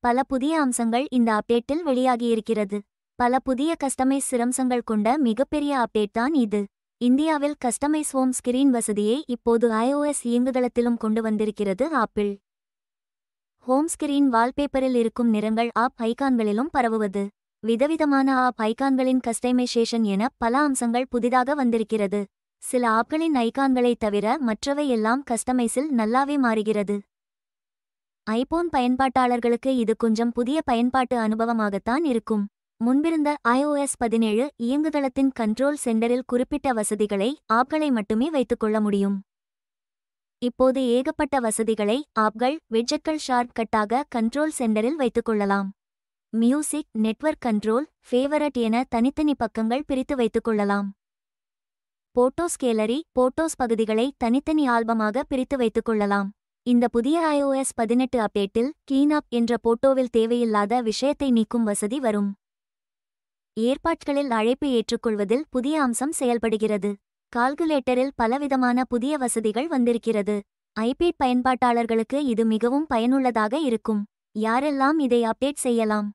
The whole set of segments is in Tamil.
பல புதிய அம்சங்கள் இந்த அப்டேட்டில் வெளியாகியிருக்கிறது. பல புதிய கஸ்டமைஸ் சிறம்சங்கள் கொண்ட மிகப்பெரிய அப்டேட் தான் இது. இந்தியாவில் கஸ்டமைஸ் ஹோம் ஸ்கிரீன் வசதியை இப்போது iOS இயங்குதளத்திலும் கொண்டு வந்திருக்கிறது ஆப்பிள். ஹோம் ஸ்கிரீன் வால்பேப்பரில் இருக்கும் நிறங்கள் ஆப் ஐகான்களிலும் பரவுவது, விதவிதமான ஆப் ஐகான்களின் கஸ்டமைசேஷன் என பல அம்சங்கள் புதிதாக வந்திருக்கிறது. சில ஆப்களின் ஐகான்களை தவிர மற்றவை எல்லாம் கஸ்டமைஸில் நல்லாவே மாறுகிறது. ஐபோன் பயன்பாட்டாளர்களுக்கு இது கொஞ்சம் புதிய பயன்பாட்டு அனுபவமாகத்தான் இருக்கும். முன்பிருந்த iOS 17 இயங்குதளத்தின் கண்ட்ரோல் சென்டரில் குறிப்பிட்ட வசதிகளை, ஆப்களை மட்டுமே வைத்துக்கொள்ள முடியும். இப்போது ஏகப்பட்ட வசதிகளை, ஆப்கள், விட்ஜெட்கள் ஷார்ட்கட்டாக கண்ட்ரோல் சென்டரில் வைத்துக்கொள்ளலாம். மியூசிக், நெட்வொர்க் கண்ட்ரோல், ஃபேவரட் என தனித்தனி பக்கங்கள் பிரித்து வைத்துக்கொள்ளலாம். போட்டோஸ் கேலரி, போட்டோஸ் பகுதிகளை தனித்தனி ஆல்பமாக பிரித்து வைத்துக்கொள்ளலாம். இந்த புதிய iOS 18 அப்டேட்டில் கிளீன்அப் என்ற போட்டோவில் தேவையில்லாத விஷயத்தை நீக்கும் வசதி வரும். ஏற்பாட்களில் அழைப்பு ஏற்றுக்கொள்வதில் புதிய அம்சம் செயல்படுகிறது. கால்குலேட்டரில் பலவிதமான புதிய வசதிகள் வந்திருக்கிறது. ஐபேட் பயன்பாட்டாளர்களுக்கு இது மிகவும் பயனுள்ளதாக இருக்கும். யாரெல்லாம் இதை அப்டேட் செய்யலாம்?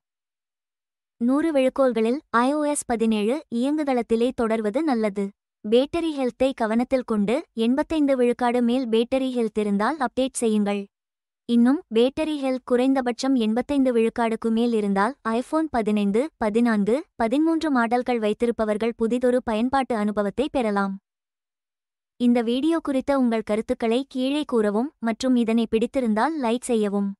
100 விழுக்கோள்களில் iOS 17 இயங்குதளத்திலே தொடர்வது நல்லது. பேட்டரி ஹெல்த்தை கவனத்தில் கொண்டு 85 விழுக்காடு மேல் பேட்டரி ஹெல்த் இருந்தால் அப்டேட் செய்யுங்கள். இன்னும் பேட்டரி ஹெல்த் குறைந்தபட்சம் 85 விழுக்காடுக்கு மேல் இருந்தால் ஐபோன் 15, 14, 13 மாடல்கள் வைத்திருப்பவர்கள் புதிதொரு பயன்பாட்டு அனுபவத்தை பெறலாம். இந்த வீடியோ குறித்த உங்கள் கருத்துக்களை கீழே கூறவும் மற்றும் இதனை பிடித்திருந்தால் லைக் செய்யவும்.